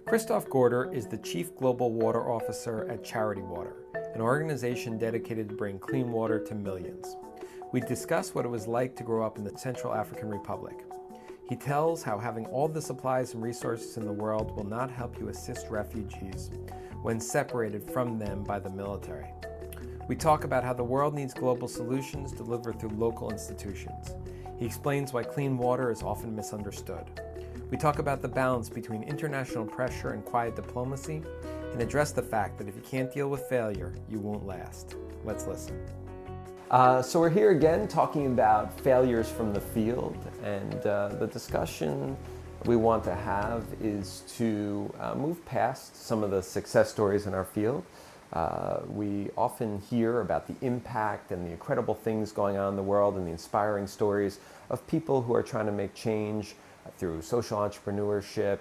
Christoph Gorder is the Chief Global Water Officer at Charity Water, an organization dedicated to bring clean water to millions. We discuss what it was like to grow up in the Central African Republic. He tells how having all the supplies and resources in the world will not help you assist refugees when separated from them by the military. We talk about how the world needs global solutions delivered through local institutions. He explains why clean water is often misunderstood. We talk about the balance between international pressure and quiet diplomacy, and address the fact that if you can't deal with failure, you won't last. Let's listen. So we're here again talking about failures from the field, and the discussion we want to have is to move past some of the success stories in our field. We often hear about the impact and the incredible things going on in the world and the inspiring stories of people who are trying to make change through social entrepreneurship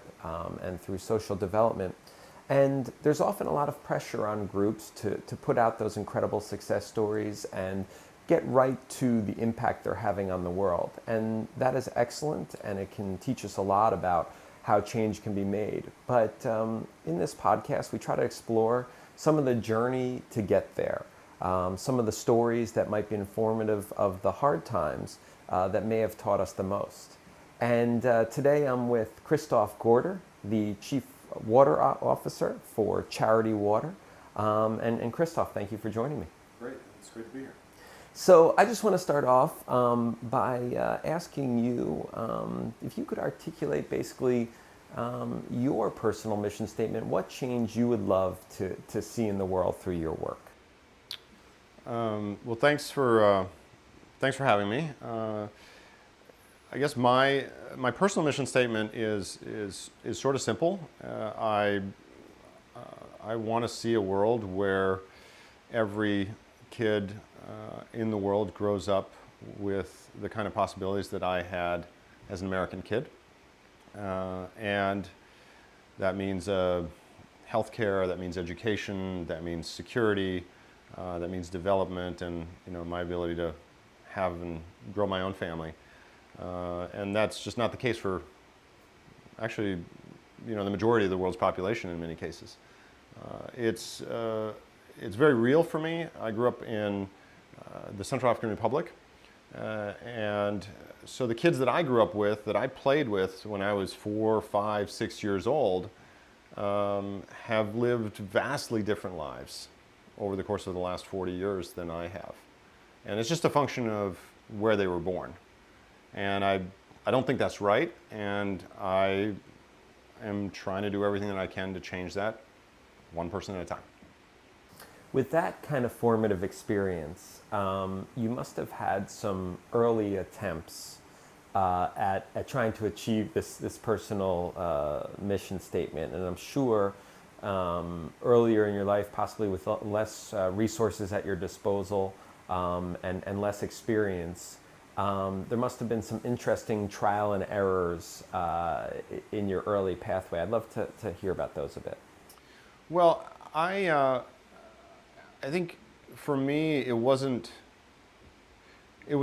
and through social development. And there's often a lot of pressure on groups to put out those incredible success stories and get right to the impact they're having on the world. And that is excellent, and it can teach us a lot about how change can be made. But in this podcast, we try to explore some of the journey to get there, some of the stories that might be informative of the hard times that may have taught us the most. And today I'm with Christoph Gorder, the Chief Water Officer for Charity Water. And Christoph, thank you for joining me. Great, it's great to be here. So I just want to start off by asking you if you could articulate basically your personal mission statement, what change you would love to see in the world through your work. Well, thanks for having me. I guess my personal mission statement is sort of simple. I want to see a world where every kid in the world grows up with the kind of possibilities that I had as an American kid, and that means healthcare, that means education, that means security, that means development, and my ability to have and grow my own family. And that's just not the case for actually, the majority of the world's population in many cases. It's very real for me. I grew up in the Central African Republic, and so the kids that I grew up with, that I played with when I was 4, 5, 6 years old, have lived vastly different lives over the course of the last 40 years than I have. And it's just a function of where they were born. And I don't think that's right, and I am trying to do everything that I can to change that, one person at a time. With that kind of formative experience, you must have had some early attempts at trying to achieve this personal mission statement, and I'm sure earlier in your life, possibly with less resources at your disposal and less experience, there must have been some interesting trial and errors in your early pathway. I'd love to hear about those a bit. Well, I think for me it was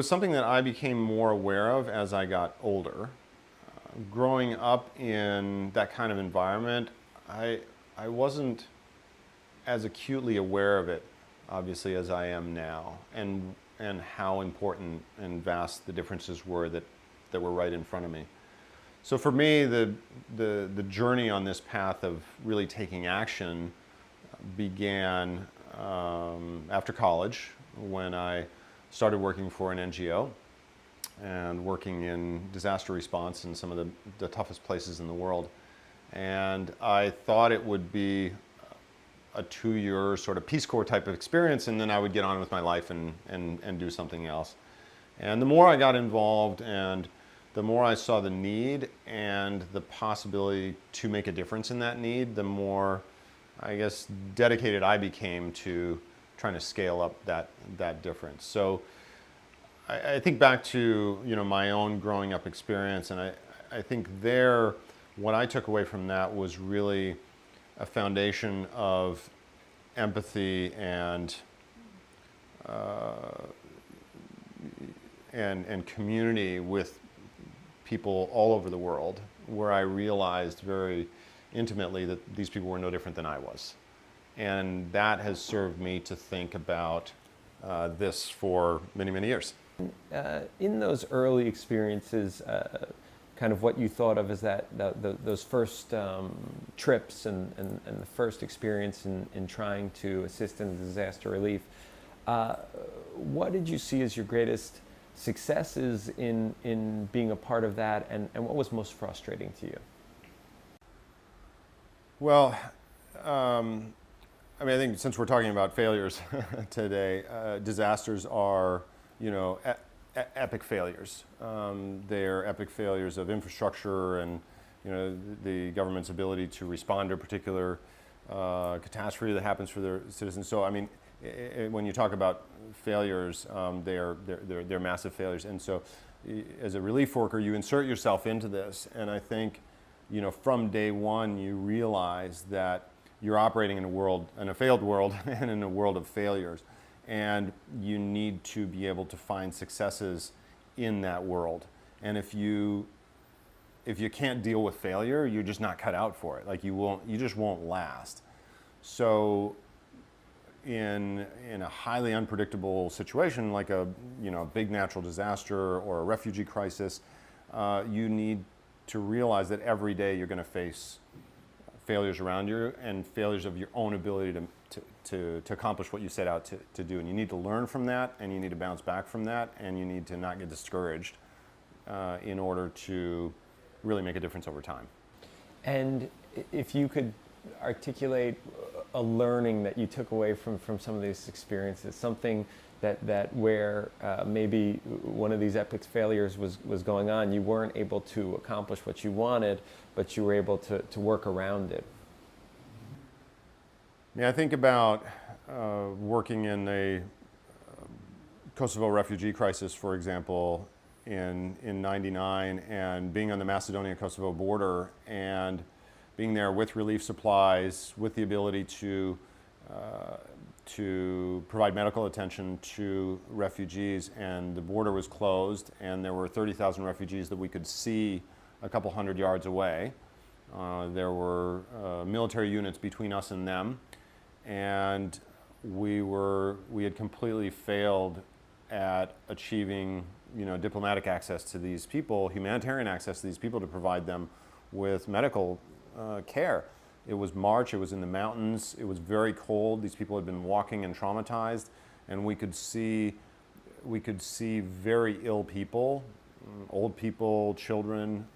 something that I became more aware of as I got older. Growing up in that kind of environment, I wasn't as acutely aware of it, obviously, as I am now, and how important and vast the differences were that were right in front of me. So for me, the journey on this path of really taking action began after college, when I started working for an NGO and working in disaster response in some of the toughest places in the world. And I thought it would be a 2-year sort of Peace Corps type of experience, and then I would get on with my life and do something else. And the more I got involved and the more I saw the need and the possibility to make a difference in that need, the more, I guess, dedicated I became to trying to scale up that difference. So I think back to my own growing up experience, and I think what I took away from that was really a foundation of empathy and community with people all over the world, where I realized very intimately that these people were no different than I was. And that has served me to think about this for many, many years. In those early experiences, kind of what you thought of as those first trips and the first experience in trying to assist in disaster relief, what did you see as your greatest successes in being a part of that, and what was most frustrating to you? Well, I think since we're talking about failures today, disasters are, epic failures. They're epic failures of infrastructure and, the government's ability to respond to a particular catastrophe that happens for their citizens. So, when you talk about failures, they're massive failures. And so, as a relief worker, you insert yourself into this, and I think, from day one, you realize that you're operating in a failed world, and in a world of failures. And you need to be able to find successes in that world. And if you can't deal with failure, you're just not cut out for it. Like you just won't last. So in a highly unpredictable situation, like a big natural disaster or a refugee crisis, you need to realize that every day you're going to face failures around you and failures of your own ability to accomplish what you set out to do. And you need to learn from that, and you need to bounce back from that, and you need to not get discouraged in order to really make a difference over time. And if you could articulate a learning that you took away from some of these experiences, something that where maybe one of these epic failures was going on, you weren't able to accomplish what you wanted, but you were able to work around it. Yeah, I think about working in a Kosovo refugee crisis, for example, in '99, and being on the Macedonia-Kosovo border and being there with relief supplies, with the ability to provide medical attention to refugees, and the border was closed, and there were 30,000 refugees that we could see a couple hundred yards away. There were military units between us and them, and we had completely failed at achieving, diplomatic access to these people, humanitarian access to these people, to provide them with medical care. It was March, it was in the mountains, it was very cold, these people had been walking and traumatized, and we could see very ill people, old people, children,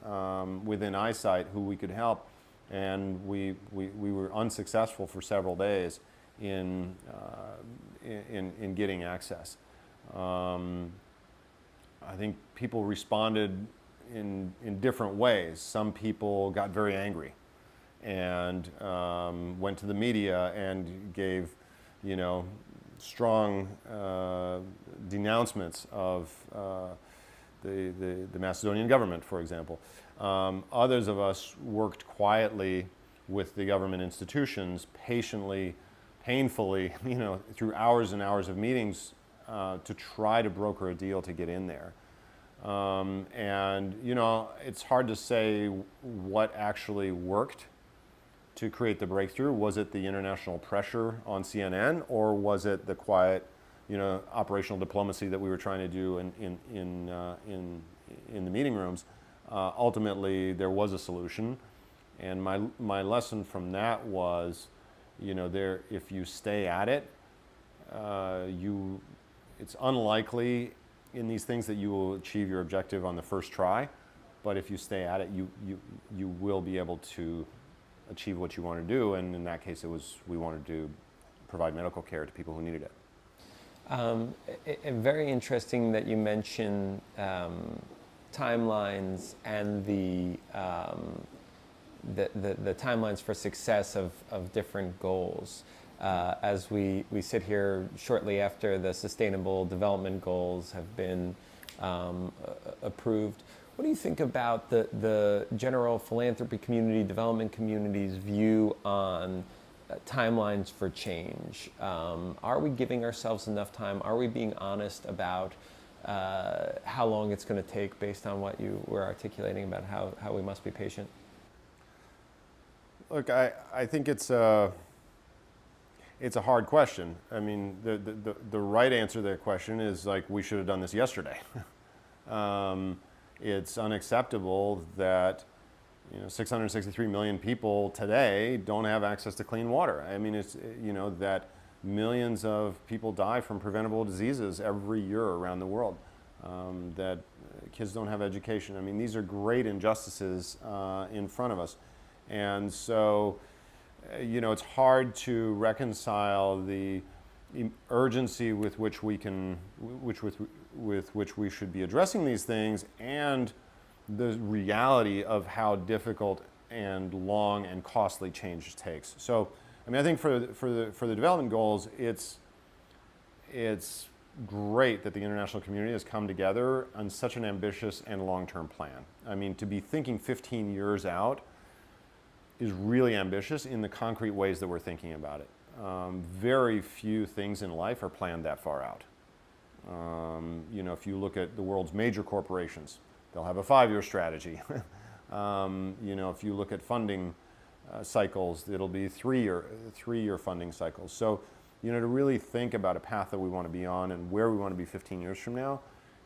within eyesight who we could help, and we were unsuccessful for several days in getting access. I think people responded in different ways. Some people got very angry and went to the media and gave, strong denouncements of the Macedonian government, for example. Others of us worked quietly with the government institutions, patiently, painfully, through hours and hours of meetings to try to broker a deal to get in there. And it's hard to say what actually worked to create the breakthrough. Was it the international pressure on CNN, or was it the quiet, operational diplomacy that we were trying to do in the meeting rooms? Ultimately, there was a solution, and my lesson from that was, if you stay at it, it's unlikely in these things that you will achieve your objective on the first try, but if you stay at it, you will be able to achieve what you want to do. And in that case, we wanted to provide medical care to people who needed it. Very interesting that you mention timelines and the timelines for success of different goals. As we sit here shortly after the Sustainable Development Goals have been approved, what do you think about the general philanthropy community, development community's view on timelines for change? Are we giving ourselves enough time? Are we being honest about how long it's going to take based on what you were articulating about how we must be patient? Look, I think it's a hard question. I mean, the right answer to that question is like, we should have done this yesterday. It's unacceptable that 663 million people today don't have access to clean water. I mean, it's that millions of people die from preventable diseases every year around the world. That kids don't have education. I mean, these are great injustices in front of us, and so it's hard to reconcile the urgency with which we can, with which we should be addressing these things, and the reality of how difficult and long and costly change takes. So, I mean, I think for the development goals, it's great that the international community has come together on such an ambitious and long-term plan. I mean, to be thinking 15 years out is really ambitious in the concrete ways that we're thinking about it. Very few things in life are planned that far out. If you look at the world's major corporations, they'll have a 5-year strategy. If you look at funding cycles, it'll be three-year funding cycles. So, to really think about a path that we want to be on and where we want to be 15 years from now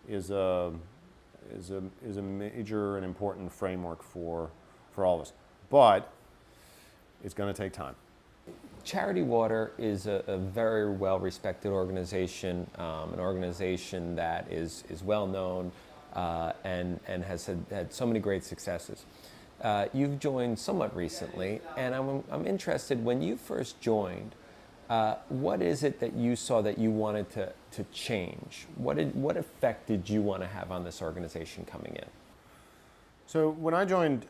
is a major and important framework for all of us. But it's going to take time. Charity Water is a very well-respected organization, an organization that is well known and has had so many great successes. You've joined somewhat recently, and I'm interested, when you first joined, what is it that you saw that you wanted to change? What effect did you want to have on this organization coming in? So when I joined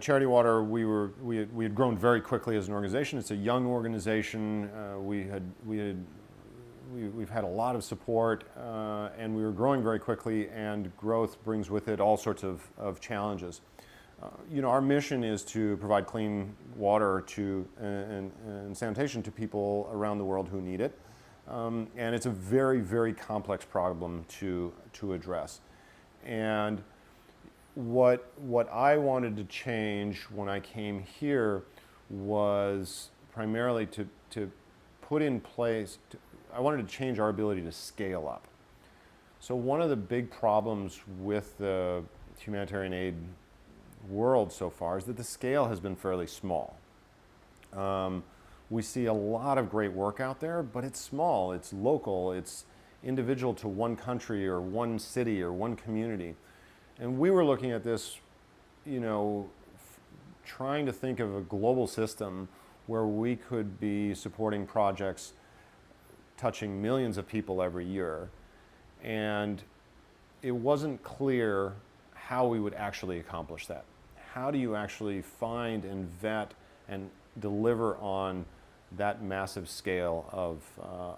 Charity Water, we had grown very quickly as an organization. It's a young organization. We've had a lot of support, and we were growing very quickly. And growth brings with it all sorts of challenges. Our mission is to provide clean water and sanitation to people around the world who need it, and it's a very, very complex problem to address. And what I wanted to change when I came here was primarily to put in place. I wanted to change our ability to scale up. So one of the big problems with the humanitarian aid world so far is that the scale has been fairly small. We see a lot of great work out there, but it's small, it's local, it's individual to one country or one city or one community. And we were looking at this, trying to think of a global system where we could be supporting projects touching millions of people every year. And it wasn't clear how we would actually accomplish that. How do you actually find and vet and deliver on that massive scale of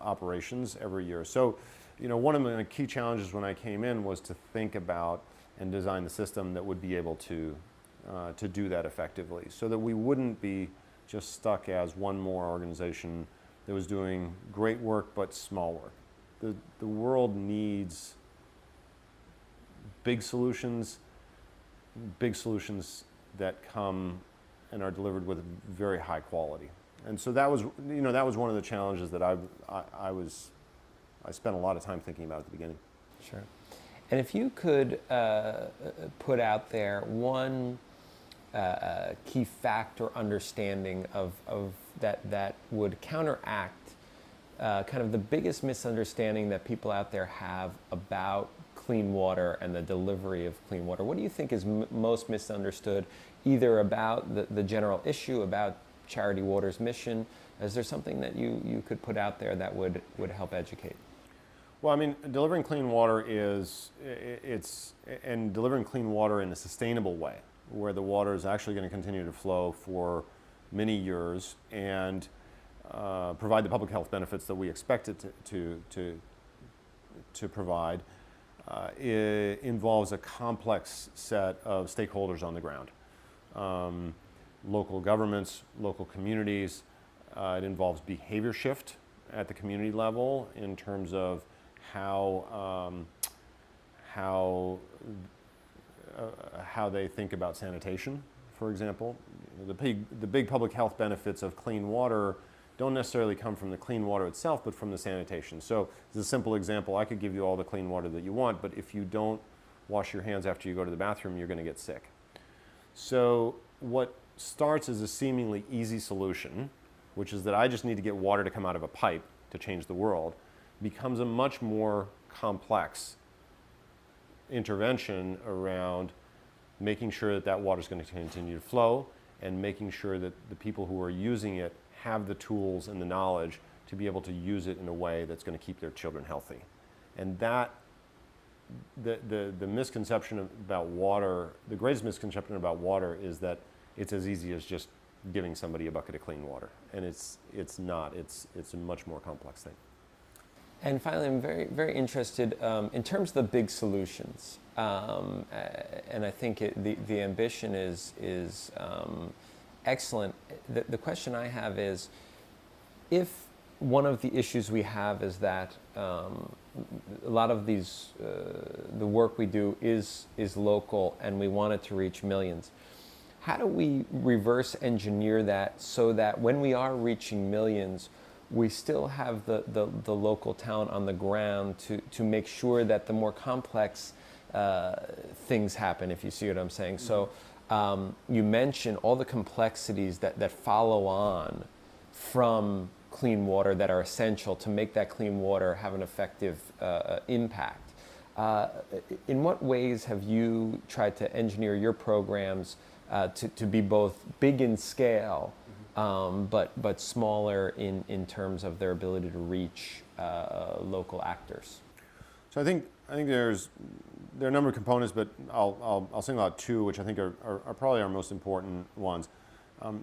operations every year? So, one of the key challenges when I came in was to think about and design the system that would be able to do that effectively, so that we wouldn't be just stuck as one more organization that was doing great work but small work. The world needs big solutions that come and are delivered with very high quality. And so that was one of the challenges that I spent a lot of time thinking about at the beginning. Sure. And if you could put out there one key fact or understanding of that would counteract kind of the biggest misunderstanding that people out there have about clean water and the delivery of clean water, what do you think is most misunderstood, either about the general issue, about Charity Water's mission? Is there something that you could put out there that would help educate? Well, I mean, delivering clean water and delivering clean water in a sustainable way, where the water is actually going to continue to flow for many years and provide the public health benefits that we expect it to provide, it involves a complex set of stakeholders on the ground. Local governments, local communities. It involves behavior shift at the community level in terms of how they think about sanitation, for example. The big public health benefits of clean water don't necessarily come from the clean water itself, but from the sanitation. So as a simple example, I could give you all the clean water that you want, but if you don't wash your hands after you go to the bathroom, you're going to get sick. So what starts as a seemingly easy solution, which is that I just need to get water to come out of a pipe to change the world, becomes a much more complex intervention around making sure that that water is going to continue to flow and making sure that the people who are using it have the tools and the knowledge to be able to use it in a way that's going to keep their children healthy. And that, the misconception about water, the greatest misconception about water is that it's as easy as just giving somebody a bucket of clean water. And it's not. It's a much more complex thing. And finally, I'm very, very interested in terms of the big solutions. And I think the ambition is excellent. The question I have is, if one of the issues we have is that a lot of these, the work we do is local and we want it to reach millions, how do we reverse engineer that so that when we are reaching millions, we still have the local talent on the ground to make sure that the more complex things happen, if you see what I'm saying. Mm-hmm. So you mentioned all the complexities that follow on from clean water that are essential to make that clean water have an effective impact. In what ways have you tried to engineer your programs to be both big in scale, but smaller in terms of their ability to reach local actors? So I think there are a number of components, but I'll single out two, which I think are probably our most important ones.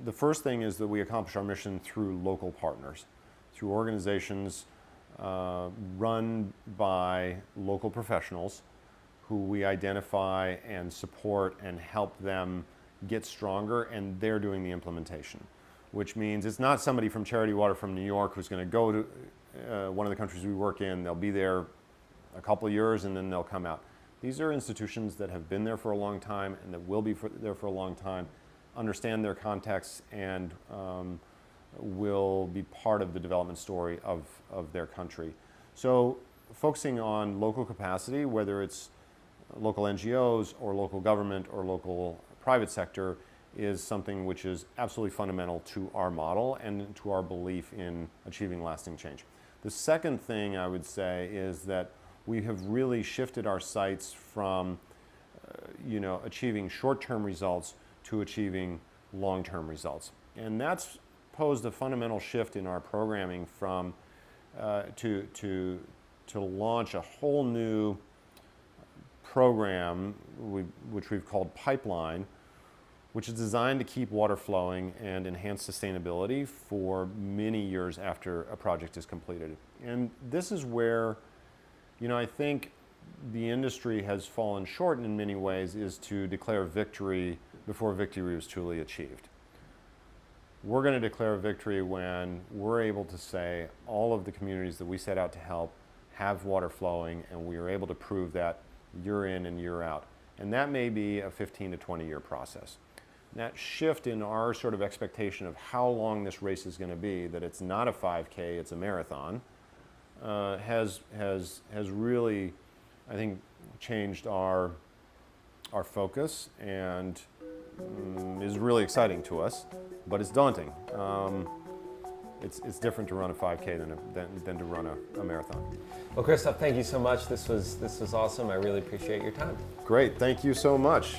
The first thing is that we accomplish our mission through local partners, through organizations run by local professionals who we identify and support and help them get stronger, and they're doing the implementation, which means it's not somebody from Charity Water from New York who's going to go to one of the countries we work in. They'll be there a couple of years and then they'll come out. These are institutions that have been there for a long time and that will be there for a long time, understand their context, and will be part of the development story of their country. So focusing on local capacity, whether it's local NGOs or local government or local private sector, is something which is absolutely fundamental to our model and to our belief in achieving lasting change. The second thing I would say is that we have really shifted our sights from achieving short-term results to achieving long-term results. And that's posed a fundamental shift in our programming from to launch a whole new program which we've called Pipeline, which is designed to keep water flowing and enhance sustainability for many years after a project is completed. And this is where, I think the industry has fallen short in many ways, is to declare victory before victory was truly achieved. We're going to declare victory when we're able to say all of the communities that we set out to help have water flowing, and we are able to prove that year in and year out. And that may be a 15 to 20 year process. And that shift in our sort of expectation of how long this race is going to be, that it's not a 5K, it's a marathon, has really, I think, changed our focus and is really exciting to us, but it's daunting. It's different to run a 5K than to run a marathon. Well, Christoph, thank you so much. This was awesome. I really appreciate your time. Great. Thank you so much.